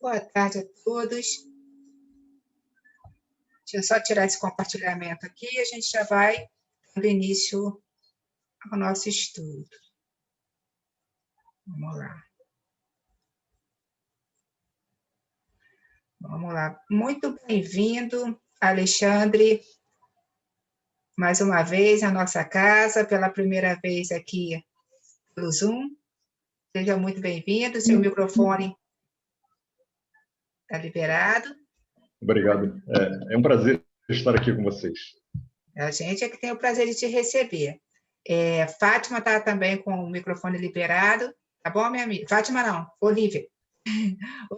Boa tarde a todos. Deixa eu só tirar esse compartilhamento aqui e a gente já vai dando início ao nosso estudo. Vamos lá. Vamos lá. Muito bem-vindo, Alexandre, mais uma vez à nossa casa, pela primeira vez aqui pelo Zoom. Seja muito bem-vindo, seu microfone está liberado. Obrigado. É um prazer estar aqui com vocês. A gente é que tem o prazer de te receber. Fátima está também com o microfone liberado. Tá bom, minha amiga? Fátima não, Olívia.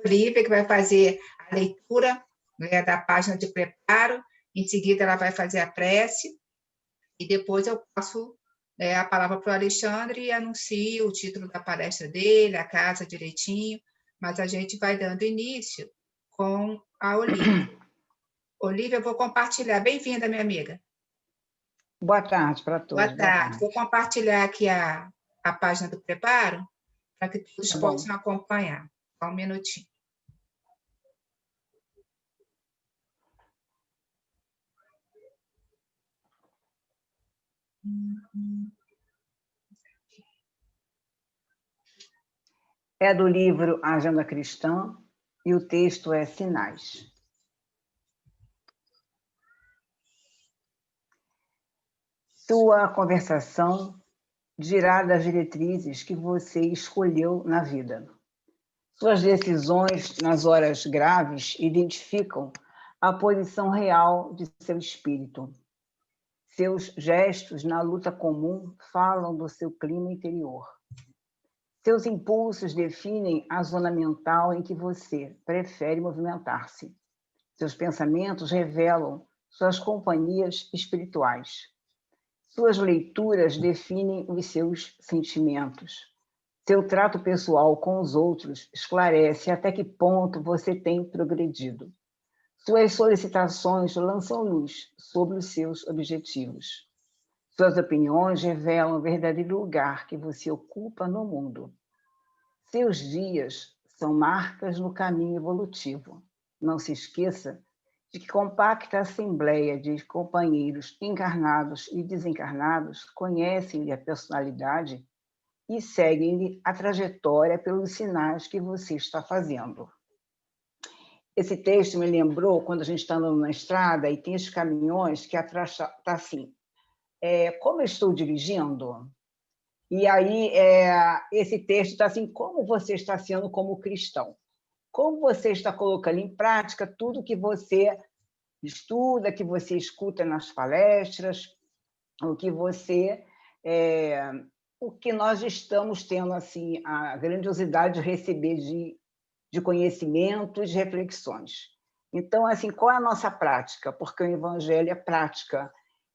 Olívia, que vai fazer a leitura, né, da página de preparo. Em seguida, ela vai fazer a prece. E depois eu passo a palavra para o Alexandre e anuncio o título da palestra dele, a casa direitinho. Mas a gente vai dando início com a Olívia. Olívia, eu vou compartilhar. Bem-vinda, minha amiga. Boa tarde para todos. Boa tarde. Vou compartilhar aqui a página do preparo para que todos possam acompanhar. Só um minutinho. É do livro Agenda Cristã e o texto é Sinais. Sua conversação dirá das diretrizes que você escolheu na vida. Suas decisões nas horas graves identificam a posição real de seu espírito. Seus gestos na luta comum falam do seu clima interior. Seus impulsos definem a zona mental em que você prefere movimentar-se. Seus pensamentos revelam suas companhias espirituais. Suas leituras definem os seus sentimentos. Seu trato pessoal com os outros esclarece até que ponto você tem progredido. Suas solicitações lançam luz sobre os seus objetivos. Suas opiniões revelam o verdadeiro lugar que você ocupa no mundo. Seus dias são marcas no caminho evolutivo. Não se esqueça de que compacta assembleia de companheiros encarnados e desencarnados conhecem-lhe a personalidade e seguem-lhe a trajetória pelos sinais que você está fazendo. Esse texto me lembrou quando a gente está andando na estrada e tem os caminhões que atrás está assim, como eu estou dirigindo? E aí esse texto está assim, como você está sendo como cristão? Como você está colocando em prática tudo que você estuda, que você escuta nas palestras, o que nós estamos tendo assim a grandiosidade de receber de conhecimentos, de reflexões. Então, assim, qual é a nossa prática? Porque o Evangelho é prática.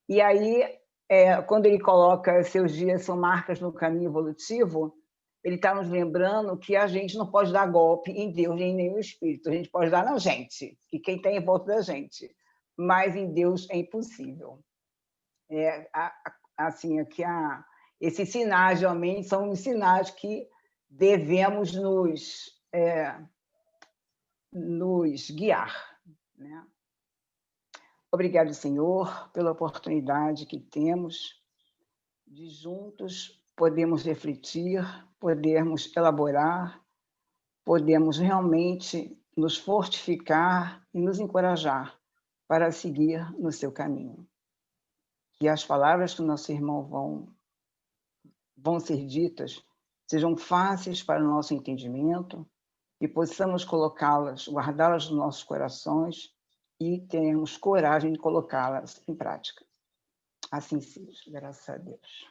E aí, quando ele coloca seus dias são marcas no caminho evolutivo, ele está nos lembrando que a gente não pode dar golpe em Deus nem em nenhum espírito. A gente pode dar na gente, e quem está em volta da gente. Mas em Deus é impossível. Assim, aqui esses sinais realmente são os sinais que devemos nos guiar, né? Obrigado, Senhor, pela oportunidade que temos de juntos podermos refletir, podermos elaborar, podemos realmente nos fortificar e nos encorajar para seguir no seu caminho. Que as palavras que o nosso irmão vão ser ditas sejam fáceis para o nosso entendimento e possamos colocá-las, guardá-las nos nossos corações e tenhamos coragem de colocá-las em prática. Assim seja, graças a Deus.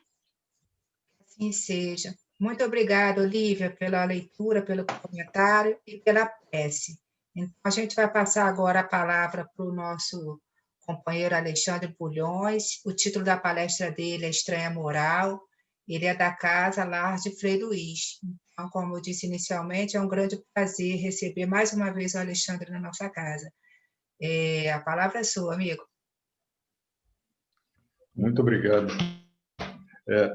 Assim seja. Muito obrigada, Olívia, pela leitura, pelo comentário e pela prece. Então, a gente vai passar agora a palavra para o nosso companheiro Alexandre Bulhões. O título da palestra dele é Estranha Moral. Ele é da Casa Lar de Frei Luís. Então, como eu disse inicialmente, é um grande prazer receber mais uma vez o Alexandre na nossa casa. A palavra é sua, amigo. Muito obrigado.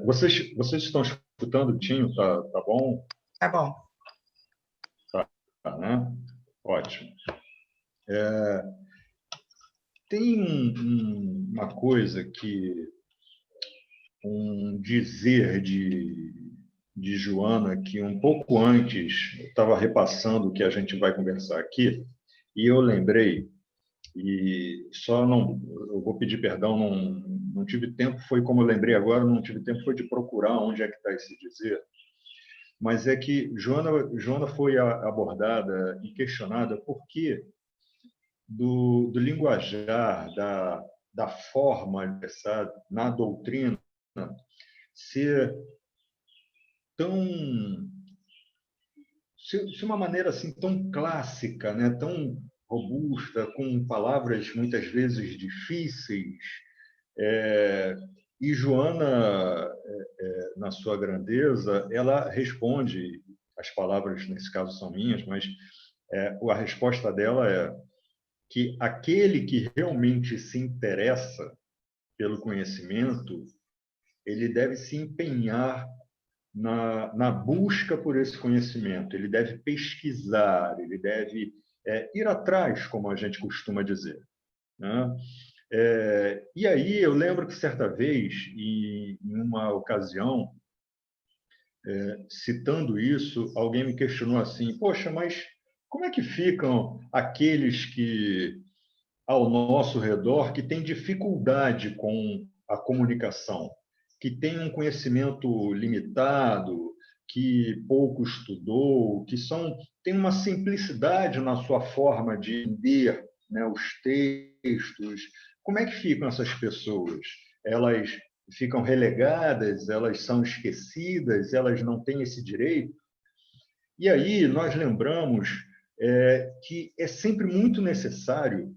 Vocês estão escutando, Tinho? Tá bom? Tá bom. Tá, né? Ótimo. Tem uma coisa que um dizer de Joana, que um pouco antes eu estava repassando o que a gente vai conversar aqui, e eu lembrei, e só não, eu vou pedir perdão, não tive tempo, foi como eu lembrei agora, não tive tempo, foi de procurar onde é que está esse dizer, mas é que Joana foi abordada e questionada por que do linguajar, da forma na doutrina ser tão se uma maneira assim tão clássica, né, tão robusta, com palavras muitas vezes difíceis. E Joana, na sua grandeza, ela responde, as palavras nesse caso são minhas, mas a resposta dela é que aquele que realmente se interessa pelo conhecimento, ele deve se empenhar na busca por esse conhecimento, ele deve pesquisar, ele deve ir atrás, como a gente costuma dizer, né? E aí eu lembro que certa vez, em uma ocasião, citando isso, alguém me questionou assim: poxa, mas como é que ficam aqueles que ao nosso redor que têm dificuldade com a comunicação, que têm um conhecimento limitado, que pouco estudou, têm uma simplicidade na sua forma de entender, né, os textos. Como é que ficam essas pessoas? Elas ficam relegadas, elas são esquecidas, elas não têm esse direito? E aí nós lembramos que é sempre muito necessário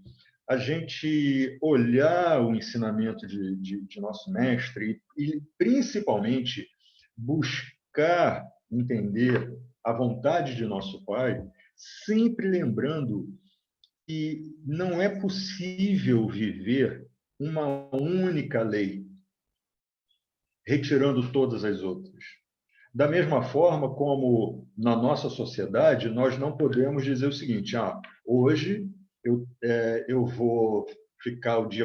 a gente olhar o ensinamento de nosso mestre e, principalmente, buscar entender a vontade de nosso Pai, sempre lembrando que não é possível viver uma única lei, retirando todas as outras. Da mesma forma como na nossa sociedade, nós não podemos dizer o seguinte: hoje eu vou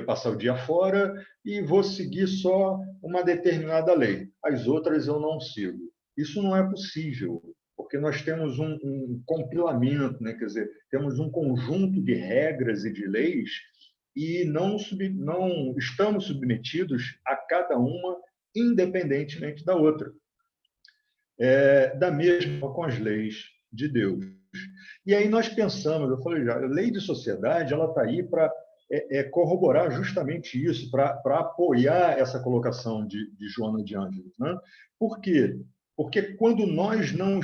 passar o dia fora e vou seguir só uma determinada lei. As outras eu não sigo. Isso não é possível, porque nós temos um compilamento, né? Quer dizer, temos um conjunto de regras e de leis e não estamos submetidos a cada uma independentemente da outra. Da mesma com as leis de Deus. E aí nós pensamos, eu falei já, a lei de sociedade ela está aí para corroborar justamente isso, para apoiar essa colocação de Joana de Ângeles, né? Por quê? Porque quando nós não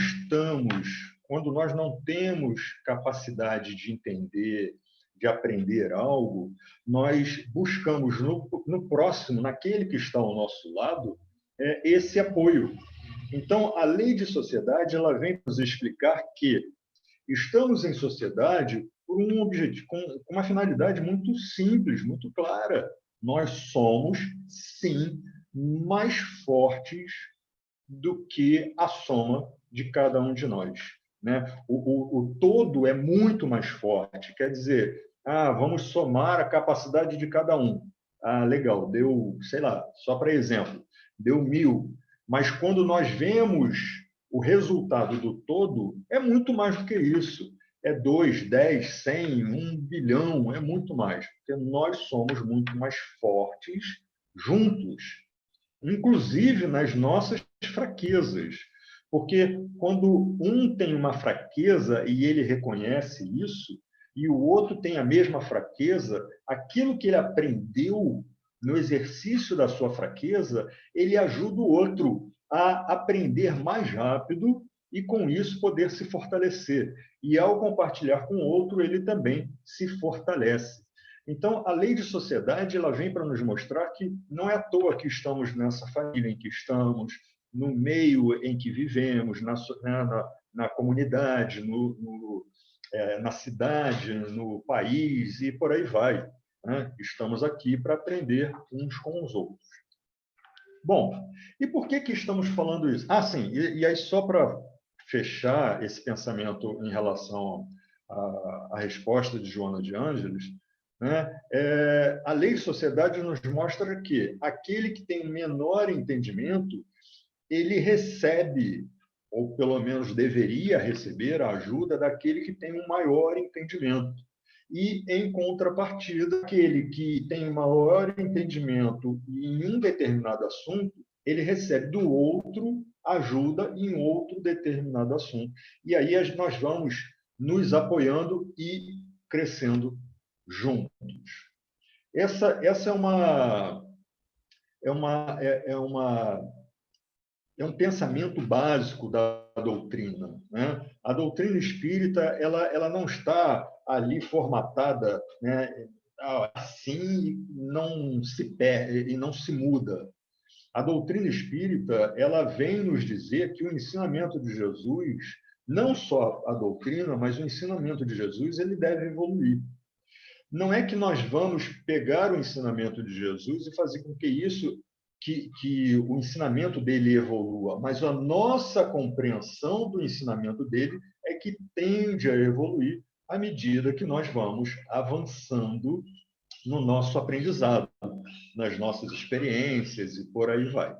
temos capacidade de entender, de aprender algo, nós buscamos no próximo, naquele que está ao nosso lado, esse apoio. Então, a lei de sociedade ela vem nos explicar que estamos em sociedade por um objetivo, com uma finalidade muito simples, muito clara. Nós somos, sim, mais fortes do que a soma de cada um de nós, né? O todo é muito mais forte. Quer dizer, vamos somar a capacidade de cada um. Legal, deu, sei lá, só para exemplo, deu 1000. Mas quando nós vemos o resultado do todo, é muito mais do que isso. É 2, 10, 100, 1 bilhão, é muito mais. Porque nós somos muito mais fortes juntos, inclusive nas nossas fraquezas. Porque quando um tem uma fraqueza e ele reconhece isso, e o outro tem a mesma fraqueza, aquilo que ele aprendeu no exercício da sua fraqueza, ele ajuda o outro a aprender mais rápido e, com isso, poder se fortalecer. E, ao compartilhar com o outro, ele também se fortalece. Então, a lei de sociedade ela vem para nos mostrar que não é à toa que estamos nessa família em que estamos, no meio em que vivemos, na comunidade, na cidade, no país e por aí vai, né? Estamos aqui para aprender uns com os outros. Bom, e por que estamos falando isso? Sim, e aí só para fechar esse pensamento em relação a resposta de Joana de Ângeles, né? A lei de sociedade nos mostra que aquele que tem menor entendimento, ele recebe, ou pelo menos deveria receber, a ajuda daquele que tem um maior entendimento. E, em contrapartida, aquele que tem um maior entendimento em um determinado assunto, ele recebe do outro ajuda em outro determinado assunto. E aí nós vamos nos apoiando e crescendo juntos. Essa é um pensamento básico da doutrina, né? A doutrina espírita ela não está ali formatada, né, assim não se perde e não se muda. A doutrina espírita ela vem nos dizer que o ensinamento de Jesus, não só a doutrina, mas o ensinamento de Jesus, ele deve evoluir. Não é que nós vamos pegar o ensinamento de Jesus e fazer com que que o ensinamento dele evolua, mas a nossa compreensão do ensinamento dele é que tende a evoluir à medida que nós vamos avançando no nosso aprendizado, nas nossas experiências e por aí vai.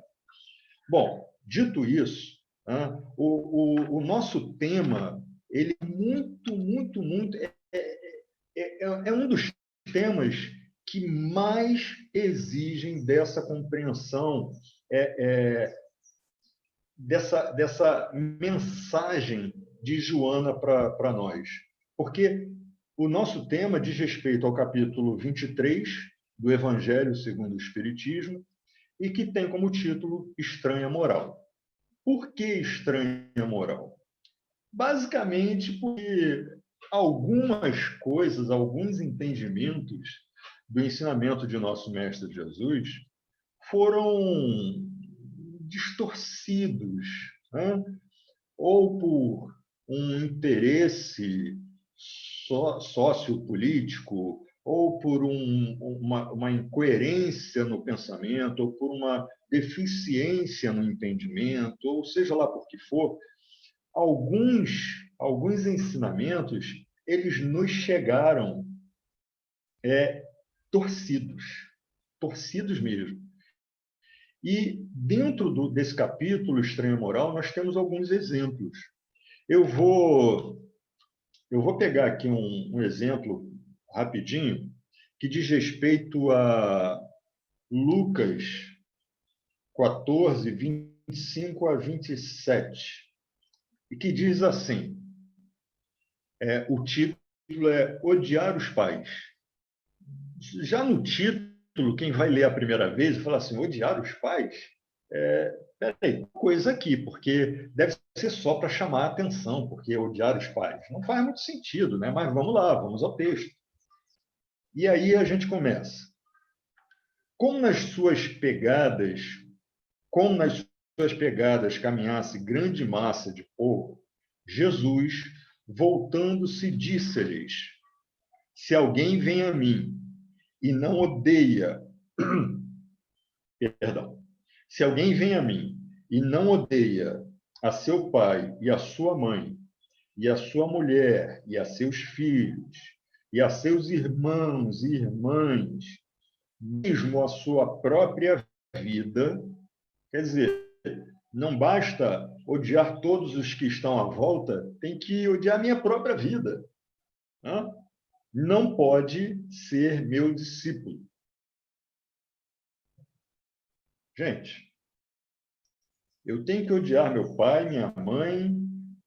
Bom, dito isso, né, o nosso tema, ele é muito, é um dos temas que mais exigem dessa compreensão, dessa mensagem de Joana para nós. Porque o nosso tema diz respeito ao capítulo 23 do Evangelho segundo o Espiritismo e que tem como título Estranha Moral. Por que estranha moral? Basicamente porque algumas coisas, alguns entendimentos do ensinamento de nosso Mestre Jesus foram distorcidos, né? Ou por um interesse sociopolítico, ou por uma incoerência no pensamento, ou por uma deficiência no entendimento, ou seja lá por que for, alguns ensinamentos eles nos chegaram torcidos mesmo. E dentro desse capítulo Estranha Moral nós temos alguns exemplos. Eu vou pegar aqui um exemplo rapidinho que diz respeito a Lucas 14, 25 a 27, e que diz assim, o título é Odiar os Pais. Já no título, quem vai ler a primeira vez fala assim, odiar os pais? Peraí, coisa aqui, porque deve ser só para chamar a atenção, porque odiar os pais. Não faz muito sentido, né? Mas vamos lá, vamos ao texto. E aí a gente começa. Como nas suas pegadas caminhasse grande massa de povo, Jesus, voltando-se, disse-lhes, se alguém vem a mim e não odeia, se alguém vem a mim e não odeia a seu pai e a sua mãe, e a sua mulher, e a seus filhos, e a seus irmãos e irmãs, mesmo a sua própria vida, quer dizer, não basta odiar todos os que estão à volta, tem que odiar a minha própria vida. Não pode ser meu discípulo. Gente, eu tenho que odiar meu pai, minha mãe,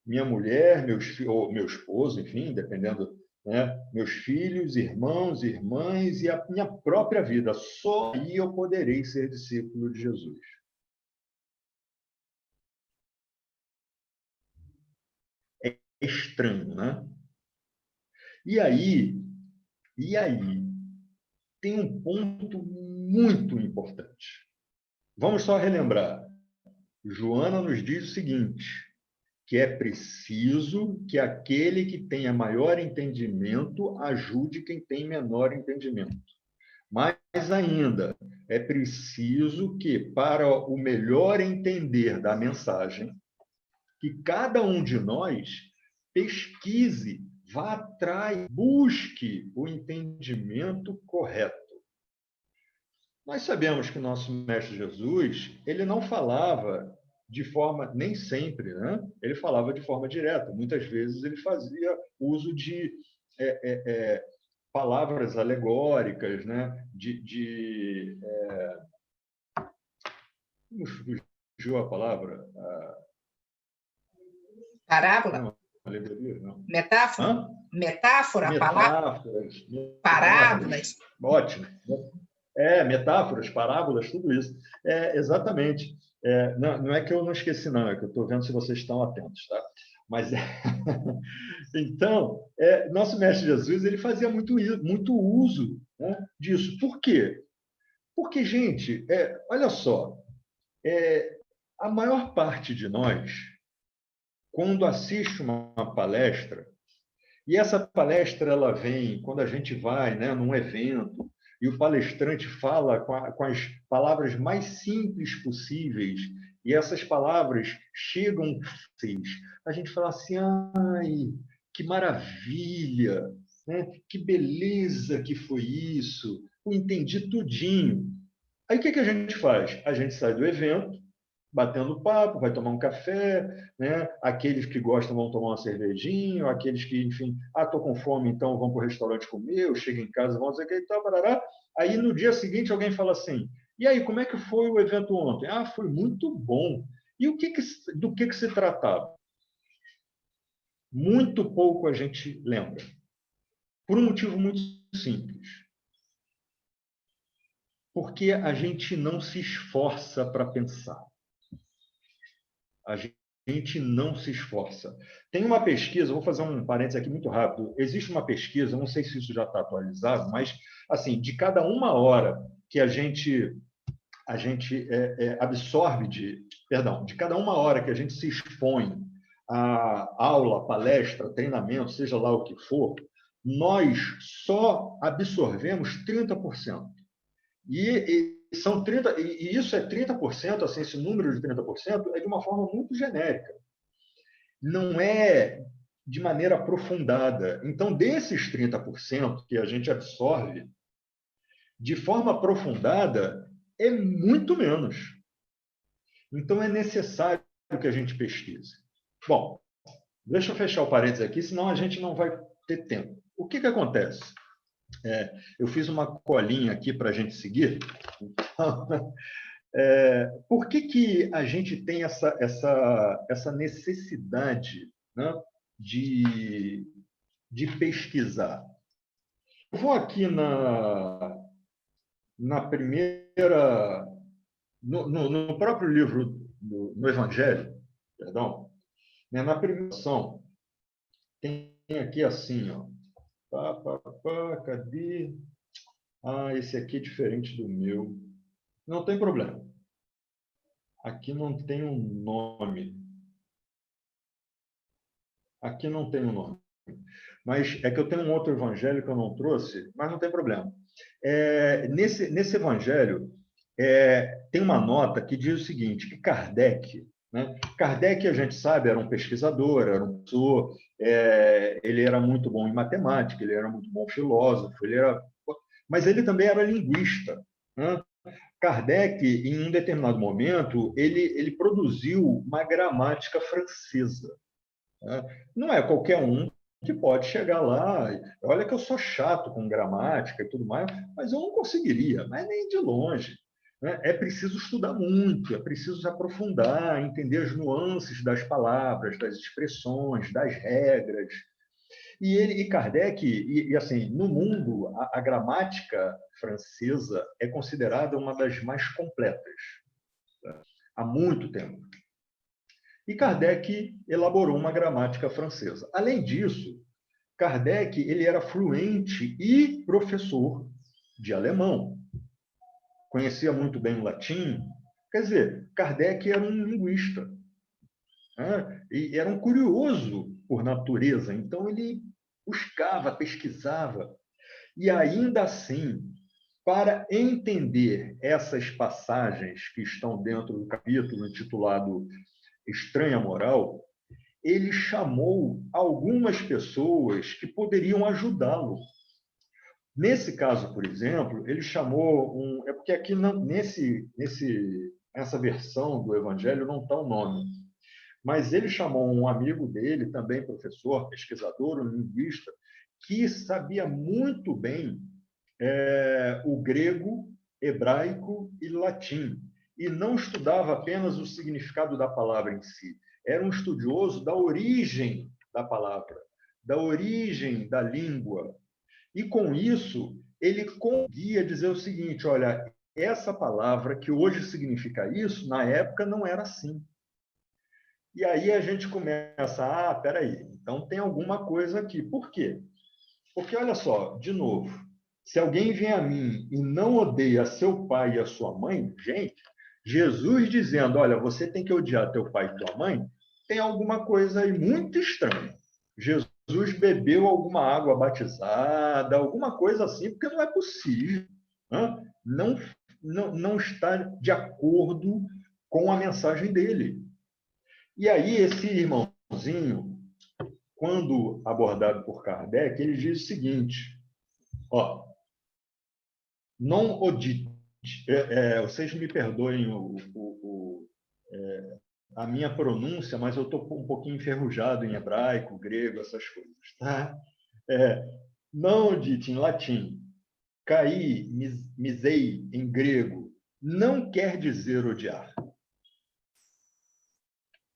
minha mulher, ou meu esposo, enfim, dependendo, né? Meus filhos, irmãos, irmãs e a minha própria vida. Só aí eu poderei ser discípulo de Jesus. É estranho, né? E aí tem um ponto muito importante. Vamos só relembrar. Joana nos diz o seguinte, que é preciso que aquele que tenha maior entendimento ajude quem tem menor entendimento. Mais ainda, é preciso que, para o melhor entender da mensagem, que cada um de nós pesquise vá atrás, busque o entendimento correto. Nós sabemos que o nosso Mestre Jesus, ele não falava de forma, nem sempre, né? Ele falava de forma direta. Muitas vezes ele fazia uso de palavras alegóricas, né? Como fugiu a palavra? Parábola? Não, alegoria, não. Metáfora? Hã? Metáfora? Metáforas. Parábolas? Ótimo. Metáforas, parábolas, tudo isso. Exatamente. Não é que eu não esqueci, não, é que eu estou vendo se vocês estão atentos, tá? Mas, então, nosso Mestre Jesus ele fazia muito uso, né, disso. Por quê? Porque, gente, olha só, a maior parte de nós, quando assiste uma palestra, e essa palestra ela vem quando a gente vai, né, num evento, e o palestrante fala com as palavras mais simples possíveis, e essas palavras chegam fáceis. A gente fala assim, ai, que maravilha, né? Que beleza que foi isso, eu entendi tudinho. Aí o que a gente faz? A gente sai do evento, batendo papo, vai tomar um café, né? Aqueles que gostam vão tomar uma cervejinha, aqueles que, enfim, estou com fome, então vão para o restaurante comer, eu chego em casa, vão dizer que e tal, barará. Aí no dia seguinte alguém fala assim, e aí, como é que foi o evento ontem? Foi muito bom. E do que se tratava? Muito pouco a gente lembra. Por um motivo muito simples. Porque a gente não se esforça para pensar. A gente não se esforça. Tem uma pesquisa, vou fazer um parênteses aqui muito rápido. Existe uma pesquisa, não sei se isso já está atualizado, mas assim, de cada 1 hora que a gente absorve de cada 1 hora que a gente se expõe a aula, palestra, treinamento, seja lá o que for, nós só absorvemos 30%. São 30%, e isso é 30%, assim, esse número de 30% é de uma forma muito genérica. Não é de maneira aprofundada. Então, desses 30% que a gente absorve, de forma aprofundada, é muito menos. Então, é necessário que a gente pesquise. Bom, deixa eu fechar o parênteses aqui, senão a gente não vai ter tempo. O que acontece? Eu fiz uma colinha aqui para a gente seguir. Então, por que a gente tem essa necessidade, né, de pesquisar? Eu vou aqui na primeira... No próprio livro, no Evangelho, perdão, né, na primeira ação, tem aqui assim, ó, cadê? Esse aqui é diferente do meu. Não tem problema. Aqui não tem um nome. Aqui não tem um nome. Mas é que eu tenho um outro evangelho que eu não trouxe, mas não tem problema. Nesse evangelho, tem uma nota que diz o seguinte, que Kardec, né? Kardec, a gente sabe, era um pesquisador, era um professor, ele era muito bom em matemática, ele era muito bom filósofo, mas ele também era linguista, né? Kardec, em um determinado momento, ele produziu uma gramática francesa, né? Não é qualquer um que pode chegar lá. Olha que eu sou chato com gramática e tudo mais, mas eu não conseguiria, mas nem de longe, né? É preciso estudar muito, é preciso se aprofundar, entender as nuances das palavras, das expressões, das regras. E Kardec, assim, no mundo, a gramática francesa é considerada uma das mais completas, tá? Há muito tempo. E Kardec elaborou uma gramática francesa. Além disso, Kardec ele era fluente e professor de alemão. Conhecia muito bem o latim. Quer dizer, Kardec era um linguista, né? E era um curioso por natureza. Então, ele buscava, pesquisava. E ainda assim, para entender essas passagens que estão dentro do capítulo intitulado Estranha Moral, ele chamou algumas pessoas que poderiam ajudá-lo. Nesse caso, por exemplo, ele chamou é porque aqui nessa versão do Evangelho não está o nome, mas ele chamou um amigo dele, também professor, pesquisador, um linguista, que sabia muito bem o grego, hebraico e latim, e não estudava apenas o significado da palavra em si, era um estudioso da origem da palavra, da origem da língua. E, com isso, ele conseguia dizer o seguinte, olha, essa palavra que hoje significa isso, na época não era assim. E aí a gente começa, peraí, então tem alguma coisa aqui. Por quê? Porque, olha só, de novo, se alguém vem a mim e não odeia seu pai e a sua mãe, gente, Jesus dizendo, olha, você tem que odiar teu pai e tua mãe, tem alguma coisa aí muito estranha. Jesus bebeu alguma água batizada, alguma coisa assim, porque não é possível. Não está de acordo com a mensagem dele. E aí, esse irmãozinho, quando abordado por Kardec, ele diz o seguinte, não odite, vocês me perdoem a minha pronúncia, mas eu estou um pouquinho enferrujado em hebraico, grego, essas coisas. Tá? Não odite, em latim, caí, misei, em grego, não quer dizer odiar.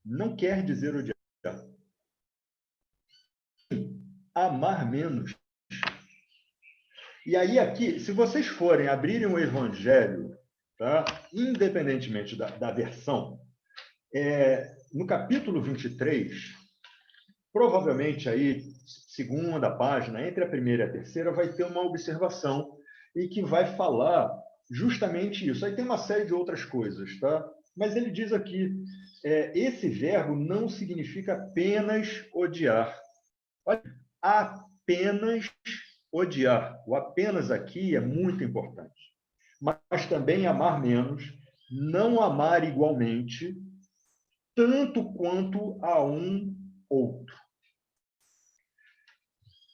Não quer dizer odiar. Amar menos. E aí aqui, se vocês forem abrirem o Evangelho, tá? Independentemente da versão, no capítulo 23, provavelmente aí, segunda página, entre a primeira e a terceira, vai ter uma observação e que vai falar justamente isso. Aí tem uma série de outras coisas, tá? Mas ele diz aqui, esse verbo não significa apenas odiar. Olha, apenas odiar. O apenas aqui é muito importante. Mas também amar menos, não amar igualmente, tanto quanto a um outro.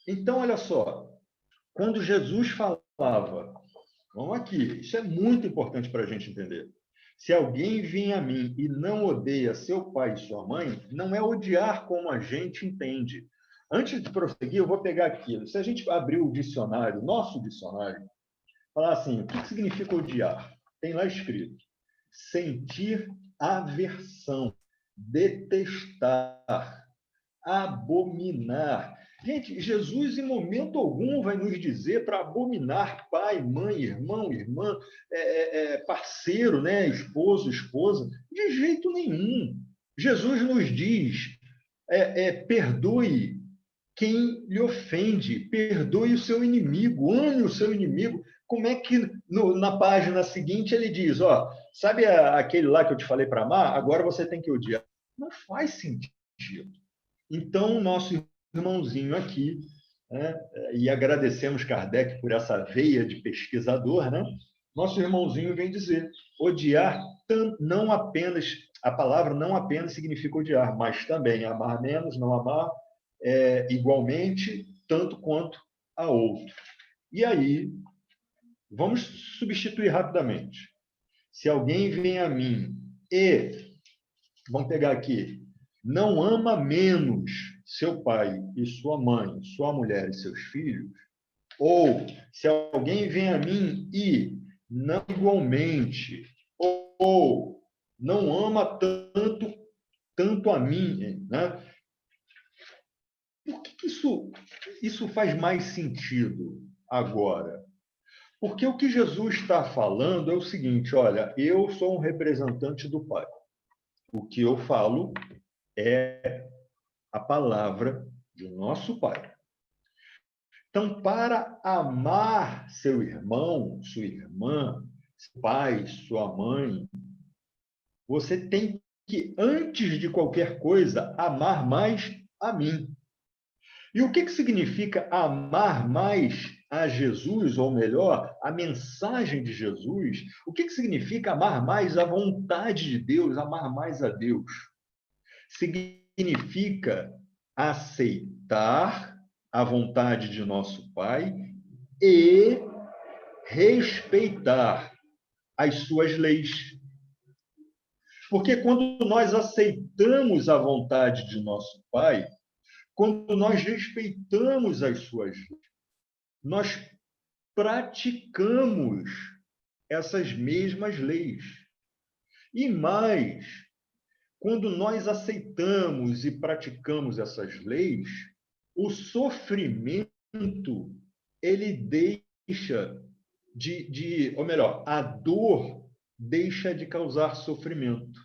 Então, olha só, quando Jesus falava, vamos aqui, isso é muito importante para a gente entender. Se alguém vem a mim e não odeia seu pai e sua mãe, não é odiar como a gente entende. Antes de prosseguir, eu vou pegar aquilo. Se a gente abrir o dicionário, nosso dicionário, falar assim, o que significa odiar? Tem lá escrito, sentir aversão, detestar, abominar. Gente, Jesus em momento algum vai nos dizer para abominar pai, mãe, irmão, irmã, parceiro, né? Esposo, esposa. De jeito nenhum. Jesus nos diz, perdoe quem lhe ofende, perdoe o seu inimigo, ame o seu inimigo. Como é que na página seguinte ele diz, sabe aquele lá que eu te falei para amar? Agora você tem que odiar. Não faz sentido. Então, nosso irmãozinho aqui, né, e agradecemos Kardec por essa veia de pesquisador, né? Nosso irmãozinho vem dizer, odiar não apenas, a palavra não apenas significa odiar, mas também amar menos, não amar igualmente, tanto quanto a outro. E aí, vamos substituir rapidamente. Se alguém vem a mim vamos pegar aqui, não ama menos seu pai e sua mãe, sua mulher e seus filhos, ou se alguém vem a mim e não igualmente, ou não ama tanto a mim, né? Por que isso faz mais sentido agora? Porque o que Jesus está falando é o seguinte, olha, eu sou um representante do Pai. O que eu falo é a palavra do nosso Pai. Então, para amar seu irmão, sua irmã, seu pai, sua mãe, você tem que, antes de qualquer coisa, amar mais a mim. E o que significa amar mais a Jesus, ou melhor, a mensagem de Jesus? O que significa amar mais a vontade de Deus, amar mais a Deus? Significa significa aceitar a vontade de nosso Pai e respeitar as suas leis. Porque quando nós aceitamos a vontade de nosso Pai, quando nós respeitamos as suas leis, nós praticamos essas mesmas leis. E mais, quando nós aceitamos e praticamos essas leis, o sofrimento, ele deixa ou melhor, a dor deixa de causar sofrimento.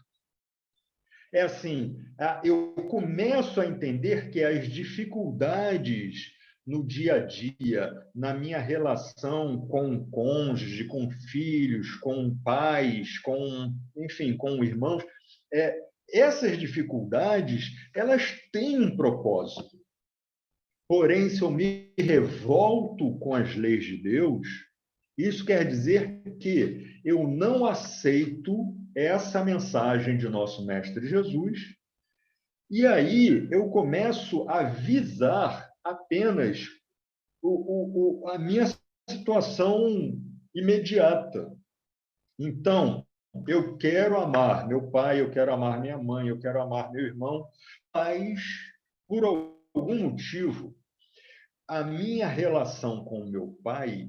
É assim, eu começo a entender que as dificuldades no dia a dia, na minha relação com o cônjuge, com filhos, com pais, enfim, com irmãos, essas dificuldades, elas têm um propósito. Porém, se eu me revolto com as leis de Deus, isso quer dizer que eu não aceito essa mensagem de nosso Mestre Jesus, e aí eu começo a visar apenas a minha situação imediata. Então, eu quero amar meu pai, eu quero amar minha mãe, eu quero amar meu irmão, mas, por algum motivo, a minha relação com o meu pai,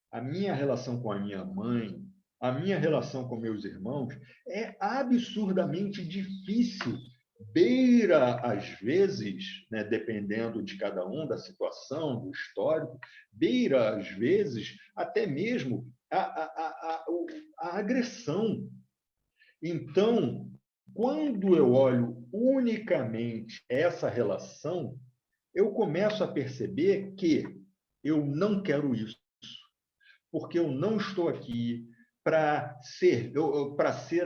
a minha relação com a minha mãe, a minha relação com meus irmãos é absurdamente difícil. Beira, às vezes, né, dependendo de cada um, da situação, do histórico, beira, às vezes, até mesmo a agressão. Então, quando eu olho unicamente essa relação, eu começo a perceber que eu não quero isso, porque eu não estou aqui para ser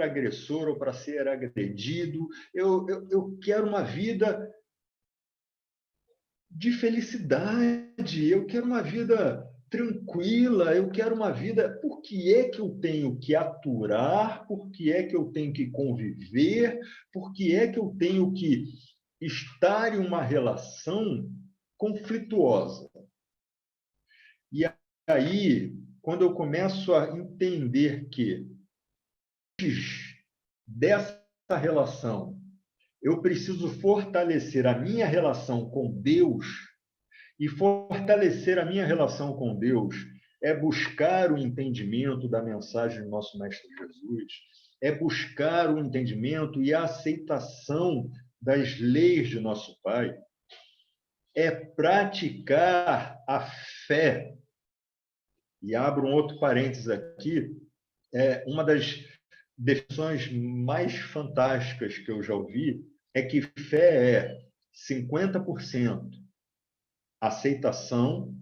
agressor ou para ser agredido. Eu quero uma vida de felicidade, eu quero uma vida tranquila, eu quero uma vida... Por que é que eu tenho que aturar? Por que é que eu tenho que conviver? Por que é que eu tenho que estar em uma relação conflituosa? E aí, quando eu começo a entender que antes dessa relação eu preciso fortalecer a minha relação com Deus, e fortalecer a minha relação com Deus é buscar o entendimento da mensagem do nosso Mestre Jesus, é buscar o entendimento e a aceitação das leis de nosso Pai, é praticar a fé. E abro um outro parênteses aqui, uma das definições mais fantásticas que eu já ouvi é que fé é 50% aceitação,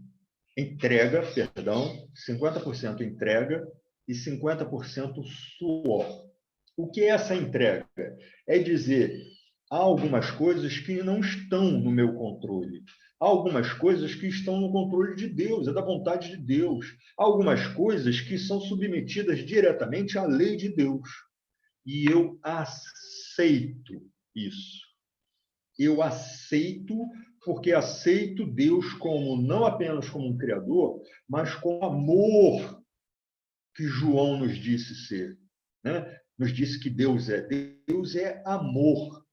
50% entrega e 50% suor. O que é essa entrega? É dizer, há algumas coisas que não estão no meu controle. Há algumas coisas que estão no controle de Deus, é da vontade de Deus. Há algumas coisas que são submetidas diretamente à lei de Deus. E eu aceito isso. Eu aceito, porque aceito Deus como não apenas como um criador, mas com amor que João nos disse ser, né? Nos disse que Deus é amor.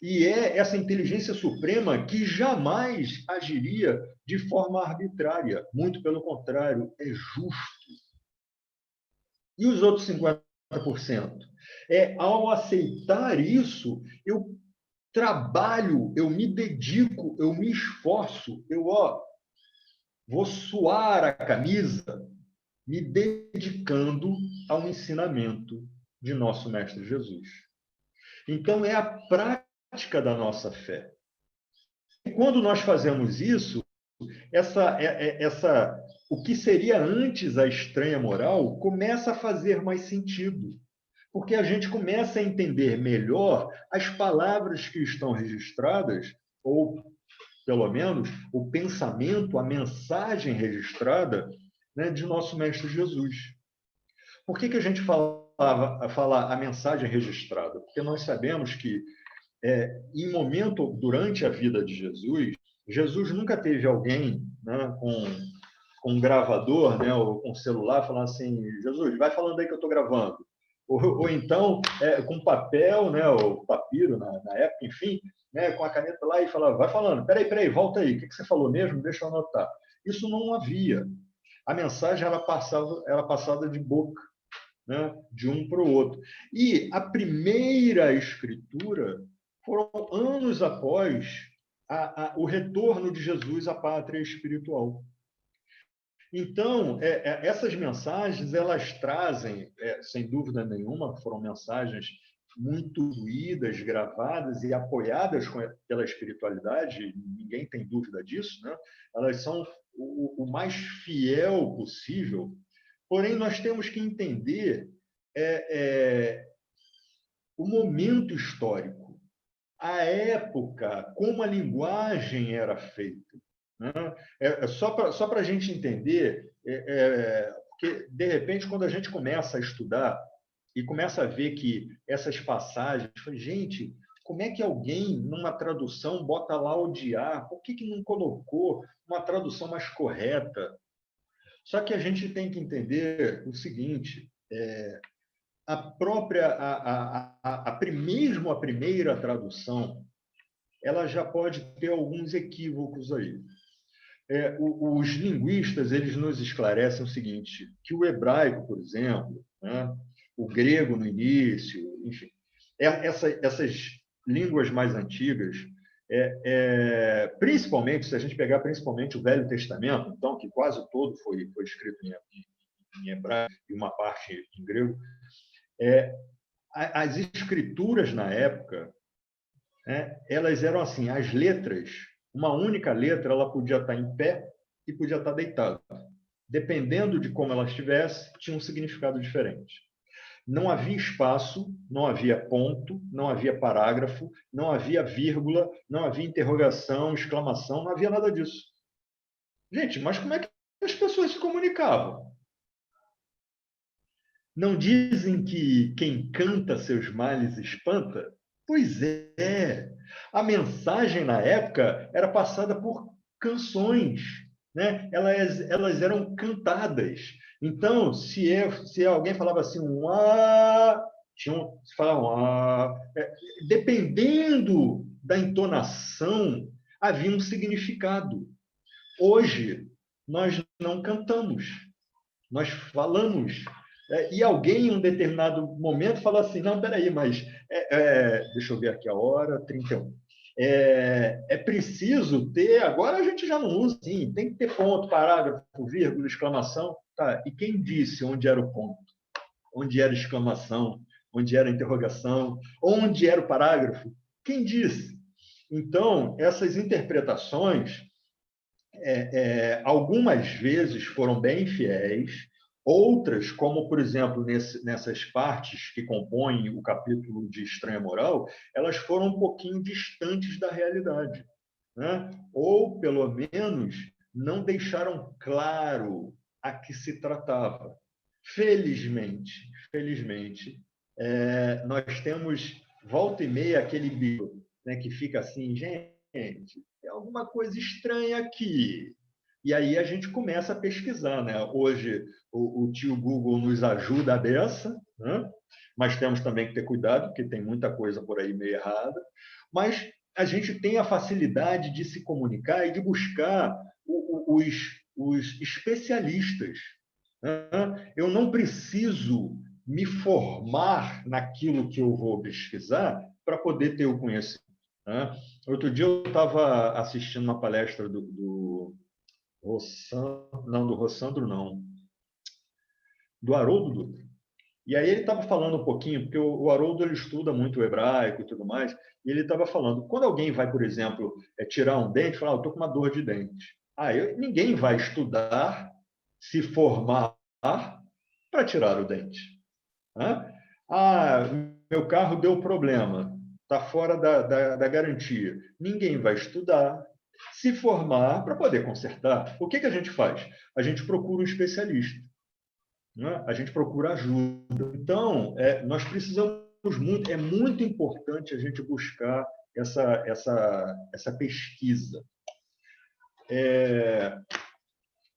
E é essa inteligência suprema que jamais agiria de forma arbitrária. Muito pelo contrário, é justo. E os outros 50%? Ao aceitar isso, eu trabalho, eu me dedico, eu me esforço, vou suar a camisa, me dedicando ao ensinamento de nosso Mestre Jesus. Então, é a prática da nossa fé. E quando nós fazemos isso, o que seria antes a estranha moral começa a fazer mais sentido, porque a gente começa a entender melhor as palavras que estão registradas, ou, pelo menos, o pensamento, a mensagem registrada, né, de nosso Mestre Jesus. Por que a gente fala a mensagem registrada? Porque nós sabemos que em momento, durante a vida de Jesus, Jesus nunca teve alguém, né, com um gravador, né, ou com um celular, falando assim, Jesus, vai falando aí que eu estou gravando. Ou então, com papel, né, ou papiro na época, enfim, né, com a caneta lá e falava, vai falando, peraí, volta aí, o que você falou mesmo? Deixa eu anotar. Isso não havia. A mensagem era passada de boca, né, de um para o outro. E a primeira escritura foram anos após o retorno de Jesus à pátria espiritual. Então, essas mensagens, elas trazem, sem dúvida nenhuma, foram mensagens muito ruídas, gravadas e apoiadas pela espiritualidade, ninguém tem dúvida disso, né? Elas são o mais fiel possível, porém, nós temos que entender o momento histórico, a época, como a linguagem era feita. Né? Só para a gente entender, porque, de repente, quando a gente começa a estudar e começa a ver que essas passagens, gente, como é que alguém, numa tradução, bota lá odiar? Por que não colocou uma tradução mais correta? Só que a gente tem que entender o seguinte, mesmo a primeira tradução, ela já pode ter alguns equívocos aí. Os linguistas, eles nos esclarecem o seguinte, que o hebraico, por exemplo, né, o grego no início, enfim, essas línguas mais antigas, principalmente, se a gente pegar principalmente o Velho Testamento, então, que quase todo foi escrito em hebraico e uma parte em grego, as escrituras na época, elas eram assim, as letras, uma única letra, ela podia estar em pé e podia estar deitada. Dependendo de como ela estivesse, tinha um significado diferente. Não havia espaço, não havia ponto, não havia parágrafo, não havia vírgula, não havia interrogação, exclamação, não havia nada disso. Gente, mas como é que as pessoas se comunicavam? Não dizem que quem canta seus males espanta? Pois é. A mensagem na época era passada por canções, né? Elas eram cantadas. Então, se alguém falava assim, se falava dependendo da entonação, havia um significado. Hoje, nós não cantamos, nós falamos. E alguém, em um determinado momento, fala assim, não, peraí, mas... deixa eu ver aqui a hora, 31. É preciso ter... Agora a gente já não usa, assim, tem que ter ponto, parágrafo, vírgula, exclamação. Tá, e quem disse onde era o ponto? Onde era a exclamação? Onde era a interrogação? Onde era o parágrafo? Quem disse? Então, essas interpretações, algumas vezes foram bem fiéis, outras, como, por exemplo, nessas partes que compõem o capítulo de Estranha Moral, elas foram um pouquinho distantes da realidade, né? Ou, pelo menos, não deixaram claro a que se tratava. Felizmente, nós temos, volta e meia, aquele bicho, né, que fica assim, gente, tem alguma coisa estranha aqui. E aí a gente começa a pesquisar, né? Hoje o tio Google nos ajuda a dessa, né? Mas temos também que ter cuidado, porque tem muita coisa por aí meio errada. Mas a gente tem a facilidade de se comunicar e de buscar os especialistas, né? Eu não preciso me formar naquilo que eu vou pesquisar para poder ter o conhecimento, né? Outro dia eu estava assistindo uma palestra do Rossandro, não, do Haroldo Dutra. E aí ele estava falando um pouquinho, porque o Haroldo ele estuda muito o hebraico e tudo mais, e ele estava falando, quando alguém vai, por exemplo, tirar um dente, fala, estou com uma dor de dente. Ninguém vai estudar, se formar para tirar o dente. Né? Meu carro deu problema, está fora da garantia. Ninguém vai estudar, se formar para poder consertar. O que a gente faz? A gente procura um especialista, né? A gente procura ajuda. Então, nós precisamos muito, é muito importante a gente buscar essa pesquisa.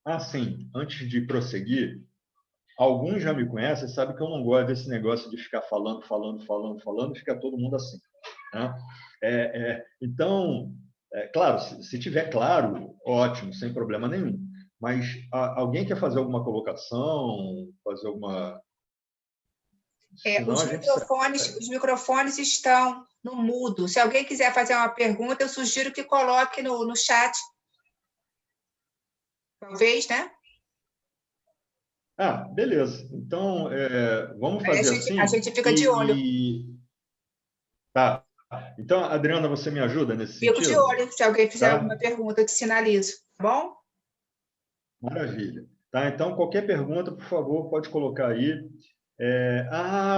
Assim, antes de prosseguir, alguns já me conhecem, sabem que eu não gosto desse negócio de ficar falando, e fica todo mundo assim, né? Então, claro, se tiver claro, ótimo, sem problema nenhum. Mas alguém quer fazer alguma colocação, fazer alguma... Senão Os microfones estão no mudo. Se alguém quiser fazer uma pergunta, eu sugiro que coloque no chat. Talvez, né? Beleza. Então, vamos fazer assim. A gente fica de olho. Tá. Então, Adriana, você me ajuda nesse sentido? Fico de olho. Se alguém fizer alguma pergunta, eu te sinalizo. Tá bom? Maravilha. Tá, então, qualquer pergunta, por favor, pode colocar aí.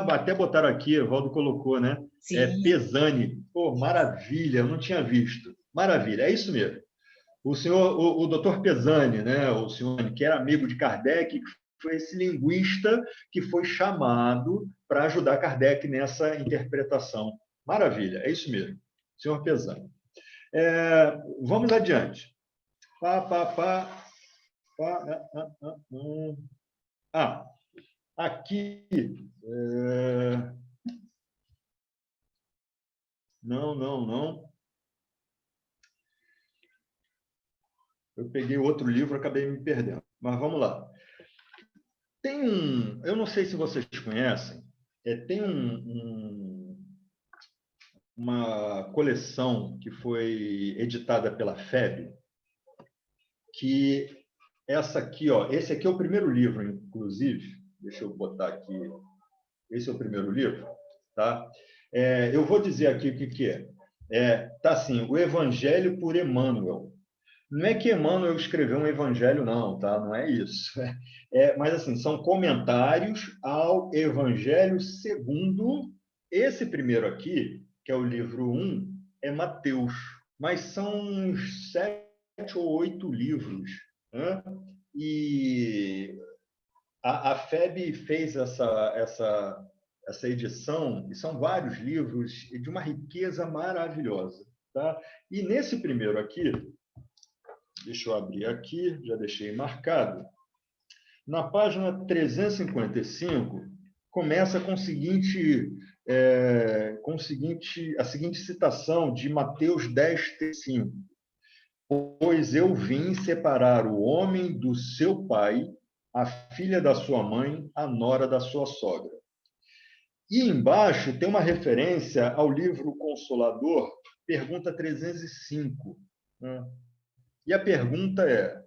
Até botaram aqui, Evaldo colocou, né? Sim. Pesani. Pô, maravilha, eu não tinha visto. Maravilha, é isso mesmo. O doutor Pesani, né? O senhor que era amigo de Kardec, foi esse linguista que foi chamado para ajudar Kardec nessa interpretação. Maravilha, é isso mesmo. Senhor Pesani. Vamos adiante. Aqui. Não. Eu peguei outro livro, acabei me perdendo. Mas vamos lá. Eu não sei se vocês conhecem, tem uma coleção que foi editada pela FEB, que essa aqui, esse aqui é o primeiro livro, inclusive. Deixa eu botar aqui. Esse é o primeiro livro, tá? Eu vou dizer aqui o que é. Tá assim, o Evangelho por Emmanuel. Não é que Emmanuel escreveu um evangelho, não, tá? Não é isso. Mas, assim, são comentários ao Evangelho segundo esse primeiro aqui, que é o livro 1, é Mateus. Mas são uns 7 ou 8 livros, né? E a FEB fez essa edição, e são vários livros de uma riqueza maravilhosa, tá? E nesse primeiro aqui, deixa eu abrir aqui, já deixei marcado. Na página 355, começa com a seguinte citação de Mateus 10:5. Pois eu vim separar o homem do seu pai, a filha da sua mãe, a nora da sua sogra. E embaixo tem uma referência ao livro Consolador, pergunta 305. E a pergunta é: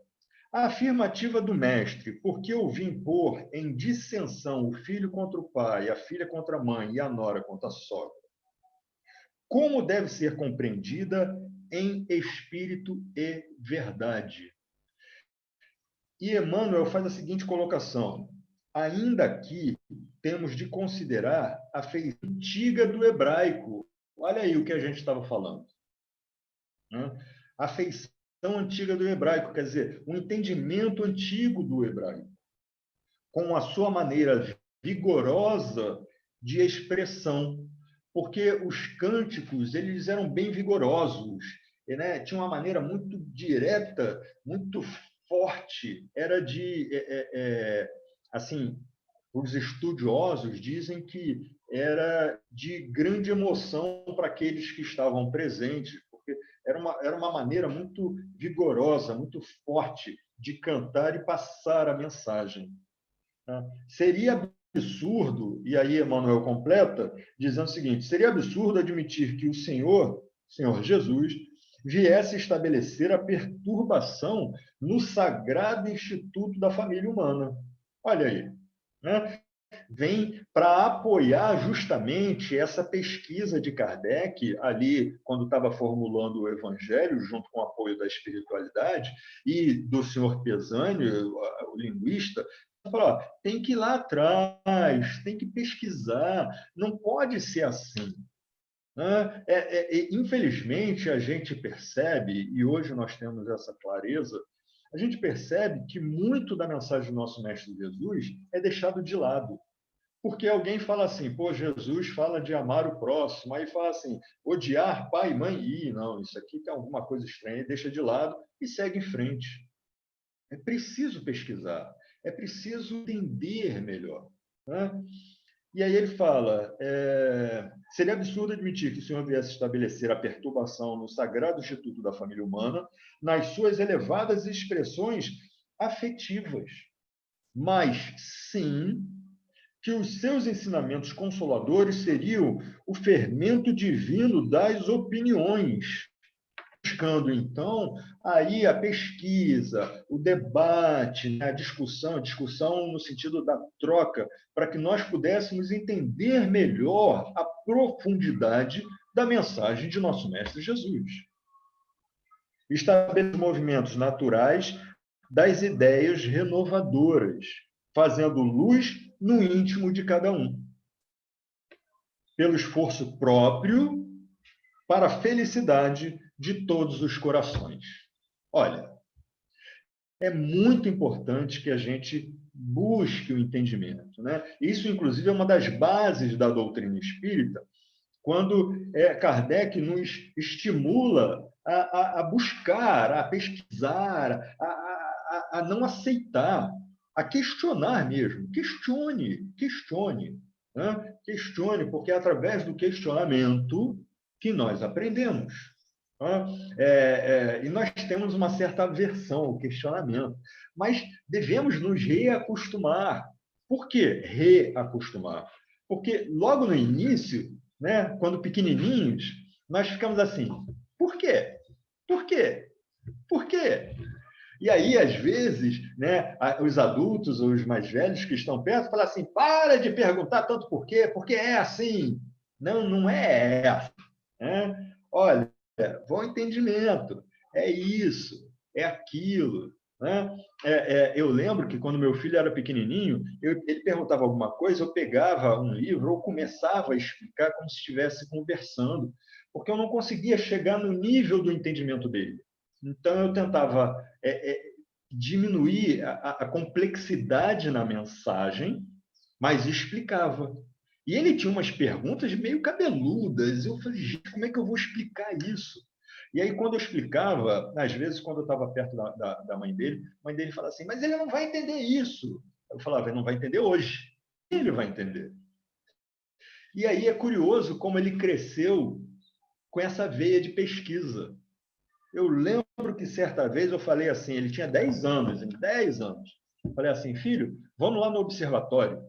a afirmativa do mestre, porque eu vim pôr em dissensão o filho contra o pai, a filha contra a mãe e a nora contra a sogra, como deve ser compreendida em espírito e verdade? E Emmanuel faz a seguinte colocação: ainda aqui temos de considerar a feição antiga do hebraico. Olha aí o que a gente estava falando. A feição antiga do hebraico, quer dizer, o entendimento antigo do hebraico, com a sua maneira vigorosa de expressão, porque os cânticos eles eram bem vigorosos, né? Tinha uma maneira muito direta, muito forte, era assim, os estudiosos dizem que era de grande emoção para aqueles que estavam presentes, porque era uma maneira muito vigorosa, muito forte de cantar e passar a mensagem. Seria absurdo, e aí Emmanuel completa, dizendo o seguinte: seria absurdo admitir que o Senhor Jesus, viesse estabelecer a perturbação no sagrado instituto da família humana. Olha aí, né? Vem para apoiar justamente essa pesquisa de Kardec, ali, quando estava formulando o Evangelho, junto com o apoio da espiritualidade, e do senhor Pesani, o linguista, falou: tem que ir lá atrás, tem que pesquisar, não pode ser assim. Infelizmente, a gente percebe, e hoje nós temos essa clareza, a gente percebe que muito da mensagem do nosso Mestre Jesus é deixado de lado. Porque alguém fala assim, pô, Jesus fala de amar o próximo, aí fala assim, odiar pai e mãe, não, isso aqui tem alguma coisa estranha, deixa de lado e segue em frente. É preciso pesquisar, é preciso entender melhor, né? E aí ele fala, seria absurdo admitir que o Senhor viesse estabelecer a perturbação no sagrado instituto da família humana, nas suas elevadas expressões afetivas, mas sim que os seus ensinamentos consoladores seriam o fermento divino das opiniões, buscando, então, aí a pesquisa, o debate, né, a discussão no sentido da troca, para que nós pudéssemos entender melhor a profundidade da mensagem de nosso Mestre Jesus. Estabelecer movimentos naturais das ideias renovadoras, fazendo luz no íntimo de cada um, pelo esforço próprio para a felicidade de todos os corações. Olha, é muito importante que a gente busque o entendimento, né? Isso, inclusive, é uma das bases da doutrina espírita, quando Kardec nos estimula a buscar, a pesquisar, a não aceitar, a questionar mesmo. Questione, né? Questione, porque é através do questionamento que nós aprendemos. E nós temos uma certa aversão ao questionamento, mas devemos nos reacostumar. Por que reacostumar? Porque logo no início, né, quando pequenininhos, nós ficamos assim, por quê? Por quê? Por quê? E aí, às vezes, né, os adultos ou os mais velhos que estão perto falam assim, para de perguntar tanto por quê, porque é assim. Não, não é essa. Né? Olha, bom entendimento, é isso, é aquilo. Né? Eu lembro que quando meu filho era pequenininho, ele perguntava alguma coisa, eu pegava um livro ou começava a explicar como se estivesse conversando, porque eu não conseguia chegar no nível do entendimento dele. Então, eu tentava diminuir a complexidade na mensagem, mas explicava. E ele tinha umas perguntas meio cabeludas. Eu falei, gente, como é que eu vou explicar isso? E aí, quando eu explicava, às vezes, quando eu estava perto da mãe dele falava assim, mas ele não vai entender isso. Eu falava, ele não vai entender hoje. Ele vai entender. E aí é curioso como ele cresceu com essa veia de pesquisa. Eu lembro que certa vez eu falei assim, ele tinha 10 anos, 10 anos. Eu falei assim, filho, vamos lá no observatório.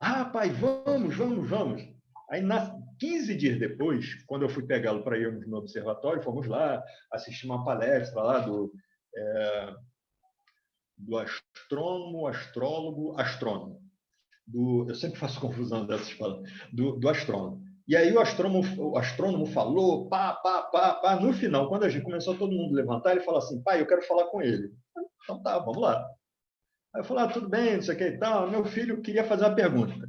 Ah, pai, vamos. Aí, 15 dias depois, quando eu fui pegá-lo para irmos no observatório, fomos lá assistir uma palestra lá do astrônomo. Eu sempre faço confusão dessas palavras. Do astrônomo. E aí o astrônomo falou, pá. No final, quando a gente começou todo mundo a levantar, ele falou assim, pai, eu quero falar com ele. Então tá, vamos lá. Aí eu falei, tudo bem, não sei o que e tal. Meu filho queria fazer uma pergunta.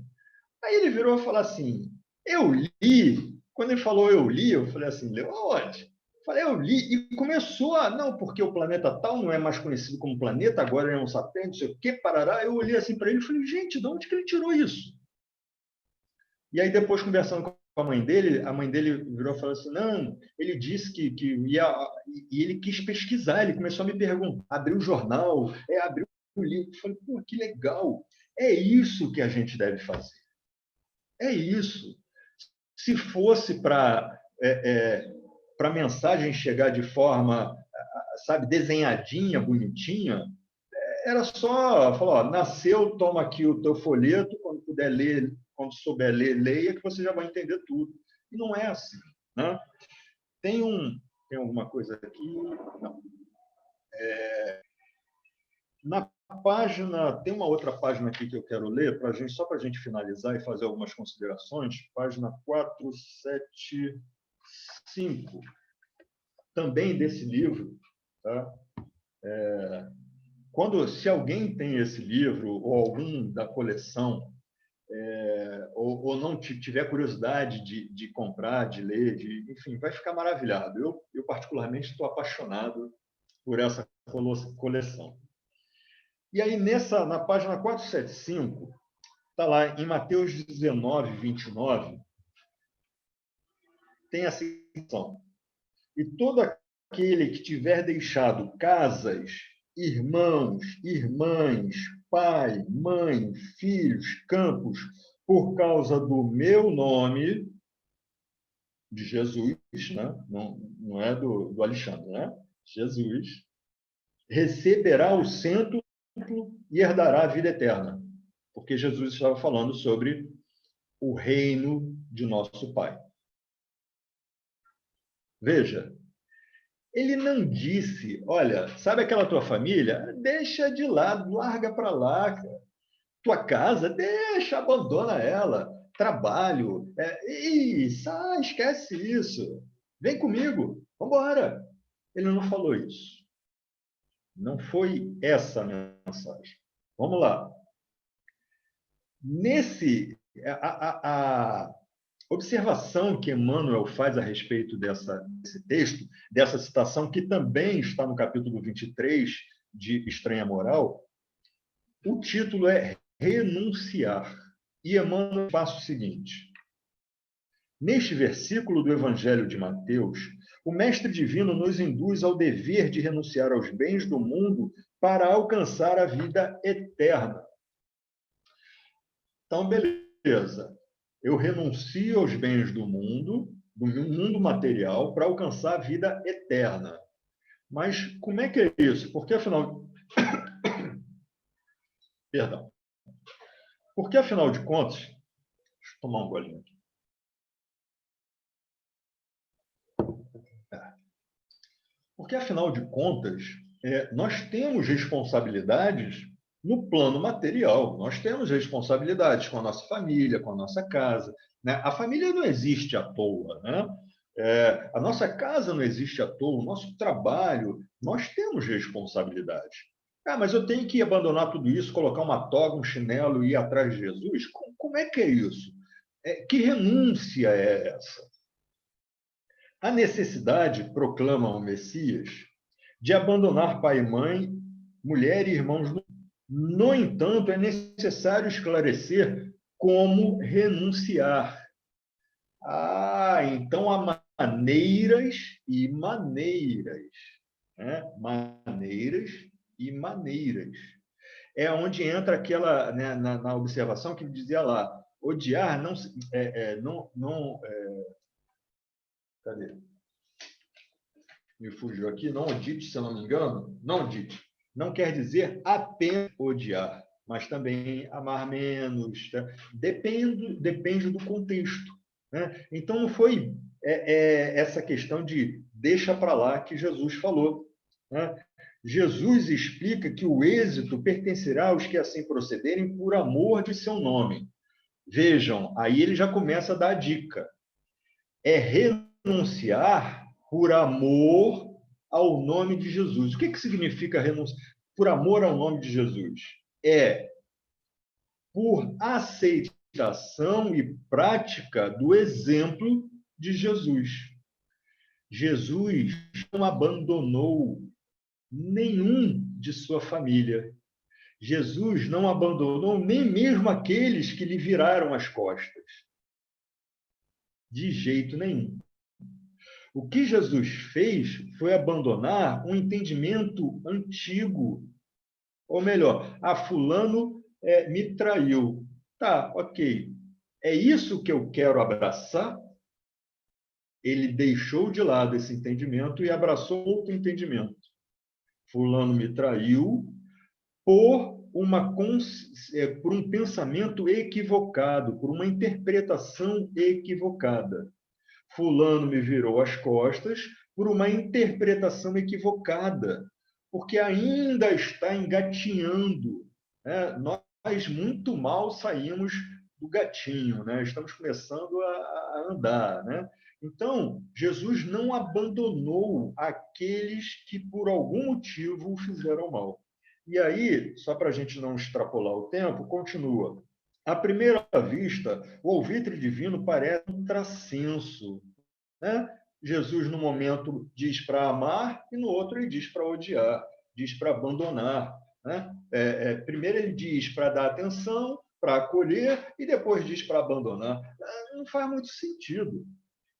Aí ele virou e falou assim, eu li. Quando ele falou eu li, eu falei assim, leu aonde? Eu falei, eu li. E começou não, porque o planeta tal não é mais conhecido como planeta, agora é um satélite, não sei o que, parará. Eu olhei assim para ele e falei, gente, de onde que ele tirou isso? E aí, depois, conversando com a mãe dele virou e falou assim, não, ele disse que ia... E ele quis pesquisar, ele começou a me perguntar, abriu o jornal, abriu o livro. Eu falei, pô, que legal. É isso que a gente deve fazer. É isso. Se fosse para a mensagem chegar de forma, sabe, desenhadinha, bonitinha, era só falar, nasceu, toma aqui o teu folheto, quando puder ler, quando souber ler, leia, que você já vai entender tudo. E não é assim. Né? Tem alguma coisa aqui? Não. Na página, tem uma outra página aqui que eu quero ler, só para a gente finalizar e fazer algumas considerações. Página 475, também desse livro. Tá? Se alguém tem esse livro, ou algum da coleção, ou não tiver curiosidade de comprar, de ler, enfim, vai ficar maravilhado. Eu particularmente, estou apaixonado por essa coleção. E aí, na página 475, Está lá em Mateus 19, 29, tem a citação. E todo aquele que tiver deixado casas, irmãos, irmãs, pai, mãe, filhos, campos, por causa do meu nome, de Jesus, né? Não é do Alexandre, né? Jesus, receberá o cento e herdará a vida eterna. Porque Jesus estava falando sobre o reino de nosso Pai. Veja, ele não disse, olha, sabe aquela tua família? Deixa de lado, larga para lá, cara. Tua casa, deixa, abandona ela. Trabalho, esquece isso. Vem comigo, vamos embora. Ele não falou isso. Não foi essa a mensagem. Vamos lá. A observação que Emmanuel faz a respeito desse texto, dessa citação, que também está no capítulo 23 de Estranha Moral, o título é Renunciar. E Emmanuel faz o seguinte: neste versículo do Evangelho de Mateus, o Mestre Divino nos induz ao dever de renunciar aos bens do mundo para alcançar a vida eterna. Então, beleza. Eu renuncio aos bens do mundo material, para alcançar a vida eterna. Mas como é que é isso? Porque, afinal... Perdão. Porque, afinal de contas... Deixa eu tomar um golinho aqui. Porque, afinal de contas, nós temos responsabilidades no plano material. Nós temos responsabilidades com a nossa família, com a nossa casa. Né? A família não existe à toa. Né? A nossa casa não existe à toa. O nosso trabalho, nós temos responsabilidades. Mas eu tenho que abandonar tudo isso, colocar uma toga, um chinelo e ir atrás de Jesus? Como é que é isso? Que renúncia é essa? A necessidade, proclama o Messias, de abandonar pai e mãe, mulher e irmãos. No entanto, é necessário esclarecer como renunciar. Então há maneiras e maneiras. Né? Maneiras e maneiras. É onde entra aquela, né, na observação que ele dizia lá, odiar não... Cadê? Me fugiu aqui, não odite, se eu não me engano, não odite. Não quer dizer apenas odiar, mas também amar menos. Tá? Depende do contexto. Né? Então, não foi essa questão de deixa para lá que Jesus falou. Né? Jesus explica que o êxito pertencerá aos que assim procederem por amor de seu nome. Vejam, aí ele já começa a dar a dica. É renunciar por amor ao nome de Jesus. O que significa renunciar por amor ao nome de Jesus? É por aceitação e prática do exemplo de Jesus. Jesus não abandonou nenhum de sua família. Jesus não abandonou nem mesmo aqueles que lhe viraram as costas. De jeito nenhum. O que Jesus fez foi abandonar um entendimento antigo. Ou melhor, fulano me traiu. Tá, ok. É isso que eu quero abraçar? Ele deixou de lado esse entendimento e abraçou outro entendimento. Fulano me traiu por um pensamento equivocado, por uma interpretação equivocada. Fulano me virou as costas por uma interpretação equivocada, porque ainda está engatinhando. Né? Nós muito mal saímos do gatinho, né? Estamos começando a andar. Né? Então, Jesus não abandonou aqueles que, por algum motivo, o fizeram mal. E aí, só para a gente não extrapolar o tempo, continua. À primeira vista, o alvitre divino parece um contrassenso. Né? Jesus, no momento, diz para amar e no outro ele diz para odiar, diz para abandonar. Né? Primeiro ele diz para dar atenção, para acolher e depois diz para abandonar. Não faz muito sentido.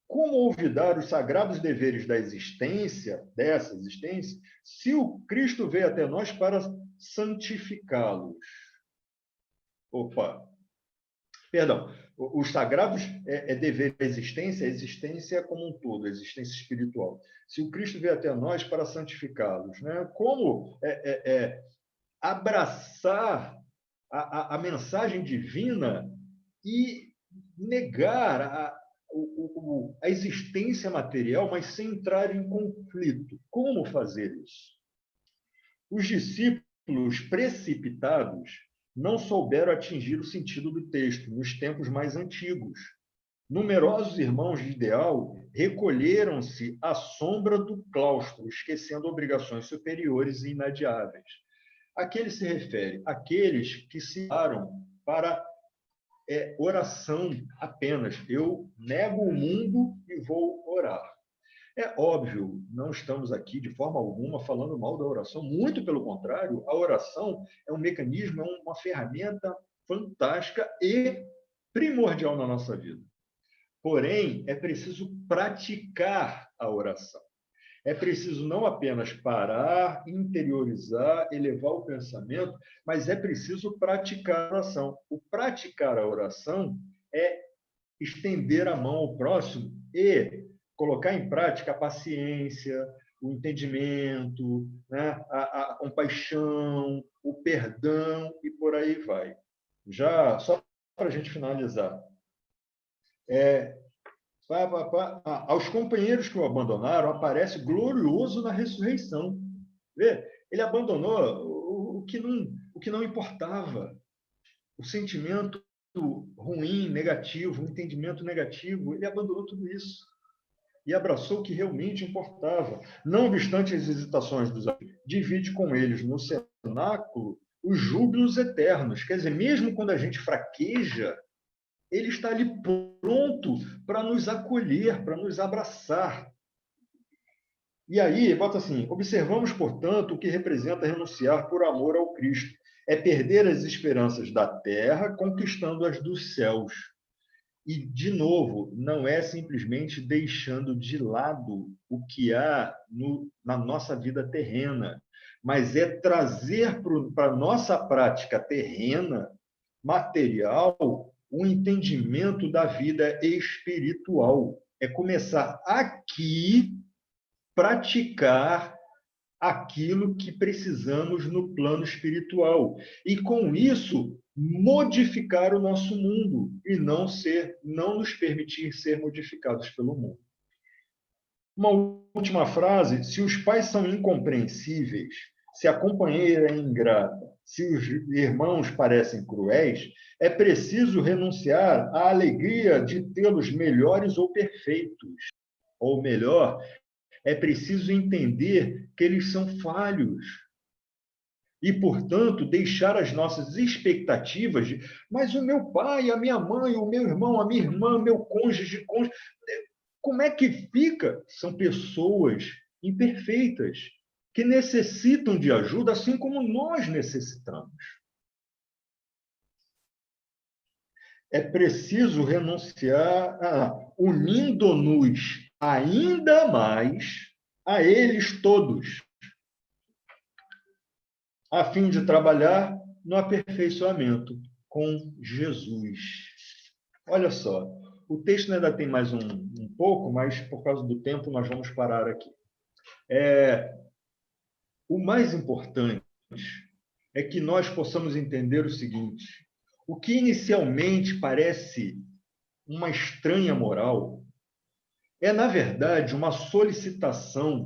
Como olvidar os sagrados deveres da existência, dessa existência, se o Cristo veio até nós para santificá-los? Opa, perdão, os sagrados deveres da existência, a existência como um todo, a existência espiritual. Se o Cristo veio até nós para santificá-los, né? Como abraçar a mensagem divina e negar a existência material, mas sem entrar em conflito. Como fazer isso? Os discípulos precipitados não souberam atingir o sentido do texto nos tempos mais antigos. Numerosos irmãos de ideal recolheram-se à sombra do claustro, esquecendo obrigações superiores e inadiáveis. A que ele se refere? Aqueles que se daram para oração apenas. Eu nego o mundo e vou orar. É óbvio, não estamos aqui de forma alguma falando mal da oração, muito pelo contrário, a oração é um mecanismo, é uma ferramenta fantástica e primordial na nossa vida. Porém, é preciso praticar a oração. É preciso não apenas parar, interiorizar, elevar o pensamento, mas é preciso praticar a oração. O praticar a oração é estender a mão ao próximo e colocar em prática a paciência, o entendimento, né? a compaixão, o perdão e por aí vai. Já só para a gente finalizar, aos companheiros que o abandonaram, aparece glorioso na ressurreição. Vê? Ele abandonou o que não importava. O sentimento ruim, negativo, o entendimento negativo, ele abandonou tudo isso e abraçou o que realmente importava. Não obstante as hesitações dos amigos, divide com eles no cenáculo os júbilos eternos. Quer dizer, mesmo quando a gente fraqueja, ele está ali pronto para nos acolher, para nos abraçar. E aí, bota assim, observamos, portanto, o que representa renunciar por amor ao Cristo. É perder as esperanças da terra, conquistando as dos céus. E, de novo, não é simplesmente deixando de lado o que há na nossa vida terrena, mas é trazer para a nossa prática terrena, material, um entendimento da vida espiritual. É começar aqui praticar aquilo que precisamos no plano espiritual. E, com isso, modificar o nosso mundo e não nos permitir ser modificados pelo mundo. Uma última frase: se os pais são incompreensíveis, se a companheira é ingrata, se os irmãos parecem cruéis, é preciso renunciar à alegria de tê-los melhores ou perfeitos. Ou melhor, é preciso entender que eles são falhos. E, portanto, deixar as nossas expectativas de, mas o meu pai, a minha mãe, o meu irmão, a minha irmã, meu cônjuge, como é que fica? São pessoas imperfeitas, que necessitam de ajuda, assim como nós necessitamos. É preciso renunciar unindo-nos ainda mais a eles todos, a fim de trabalhar no aperfeiçoamento com Jesus. Olha só, o texto ainda tem mais um pouco, mas por causa do tempo nós vamos parar aqui. O mais importante é que nós possamos entender o seguinte: o que inicialmente parece uma estranha moral é, na verdade, uma solicitação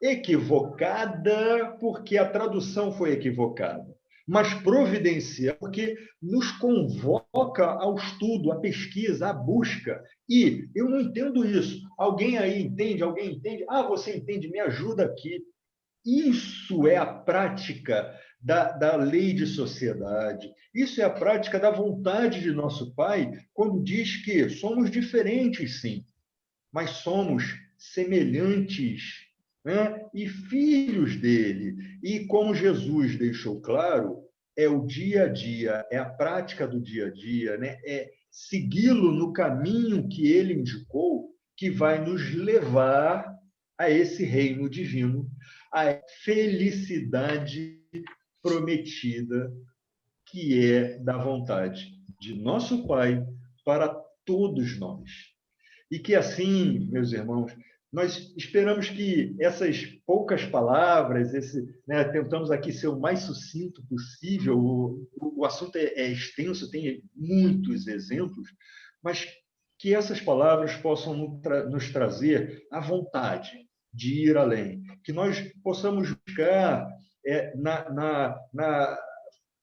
equivocada, porque a tradução foi equivocada, mas providencial, porque nos convoca ao estudo, à pesquisa, à busca. E eu não entendo isso. Alguém aí entende? Alguém entende? Ah, você entende? Me ajuda aqui. Isso é a prática da lei de sociedade. Isso é a prática da vontade de nosso Pai, quando diz que somos diferentes, sim, mas somos semelhantes, né? E filhos dele. E como Jesus deixou claro, é o dia a dia, é a prática do dia a dia, né? É segui-lo no caminho que ele indicou, que vai nos levar a esse reino divino, a felicidade prometida, que é da vontade de nosso Pai para todos nós. E que assim, meus irmãos, nós esperamos que essas poucas palavras, tentamos aqui ser o mais sucinto possível, o assunto é extenso, tem muitos exemplos, mas que essas palavras possam nos trazer a vontade de ir além, que nós possamos buscar na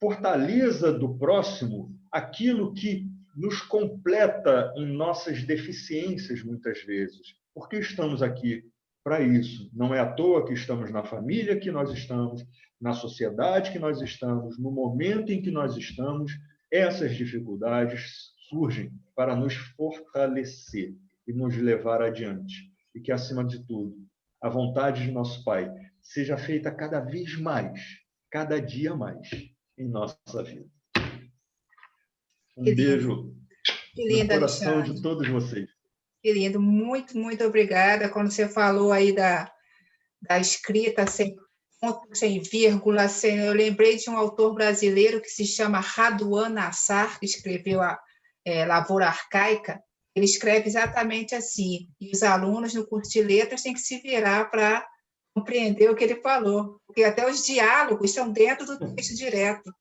fortaleza do próximo aquilo que nos completa em nossas deficiências, muitas vezes. Porque estamos aqui para isso. Não é à toa que estamos na família que nós estamos, na sociedade que nós estamos, no momento em que nós estamos. Essas dificuldades surgem para nos fortalecer e nos levar adiante. E que, acima de tudo, a vontade de nosso Pai seja feita cada vez mais, cada dia mais, em nossa vida. Um beijo no coração de todos vocês. Que lindo, muito, muito obrigada. Quando você falou aí da escrita sem ponto, sem vírgula, eu lembrei de um autor brasileiro que se chama Raduan Nassar, que escreveu a Lavoura Arcaica. Ele escreve exatamente assim, e os alunos no curso de letras têm que se virar para compreender o que ele falou, porque até os diálogos estão dentro do texto direto.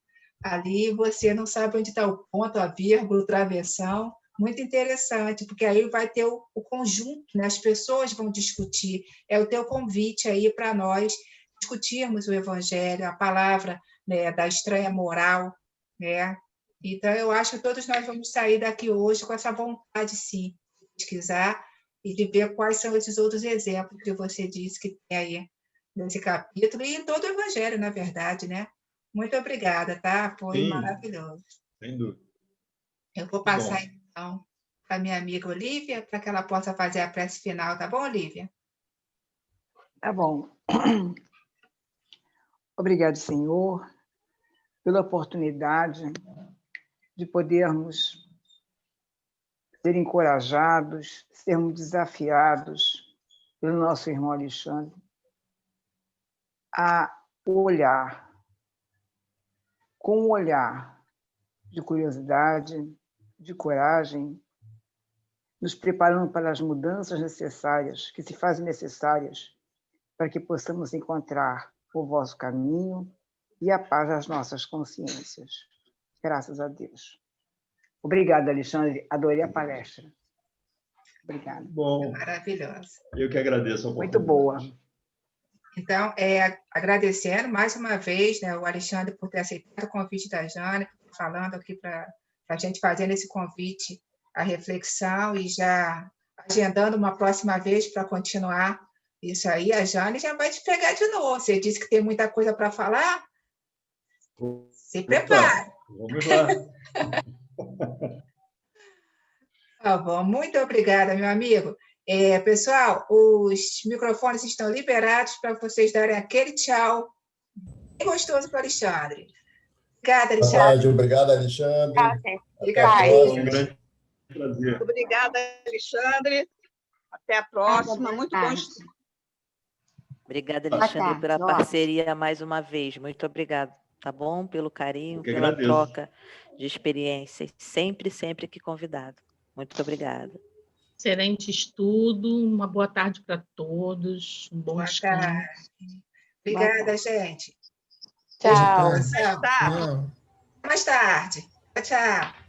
Ali você não sabe onde está o ponto, a vírgula, o travessão. Muito interessante, porque aí vai ter o conjunto, né? As pessoas vão discutir. É o teu convite aí para nós discutirmos o Evangelho, a palavra, né, da estranha moral, né? Então, eu acho que todos nós vamos sair daqui hoje com essa vontade, sim, de pesquisar e de ver quais são esses outros exemplos que você disse que tem aí nesse capítulo e em todo o Evangelho, na verdade, né? Muito obrigada, tá? Foi maravilhoso. Sem dúvida. Eu vou passar, então, para a minha amiga Olívia, para que ela possa fazer a prece final, tá bom, Olívia? Tá bom. Obrigado, Senhor, pela oportunidade de podermos ser encorajados, sermos desafiados pelo nosso irmão Alexandre a olhar com um olhar de curiosidade, de coragem, nos preparando para as mudanças necessárias, que se fazem necessárias para que possamos encontrar o vosso caminho e a paz das nossas consciências. Graças a Deus. Obrigada, Alexandre. Adorei a palestra. Obrigada. Bom, maravilhosa. Eu que agradeço a oportunidade. Muito boa. Então, agradecendo mais uma vez, né, o Alexandre por ter aceitado o convite da Jane, falando aqui para a gente fazendo esse convite à reflexão e já agendando uma próxima vez para continuar isso aí. A Jane já vai te pegar de novo. Você disse que tem muita coisa para falar? Se prepare. Vamos lá. Tá bom. Muito obrigada, meu amigo. Pessoal, os microfones estão liberados para vocês darem aquele tchau bem gostoso para o Alexandre. Obrigada, Alexandre. Obrigada, Alexandre. Obrigada. Um grande prazer. Obrigada, Alexandre. Até a próxima. Muito bom. Obrigada, Alexandre, pela parceria mais uma vez. Muito obrigada, tá bom? Pelo carinho, pela troca de experiências. Sempre, sempre que convidado. Muito obrigada. Excelente estudo, uma boa tarde para todos, um bom descanso. Obrigada, gente. Tchau. Mais tarde. Tchau.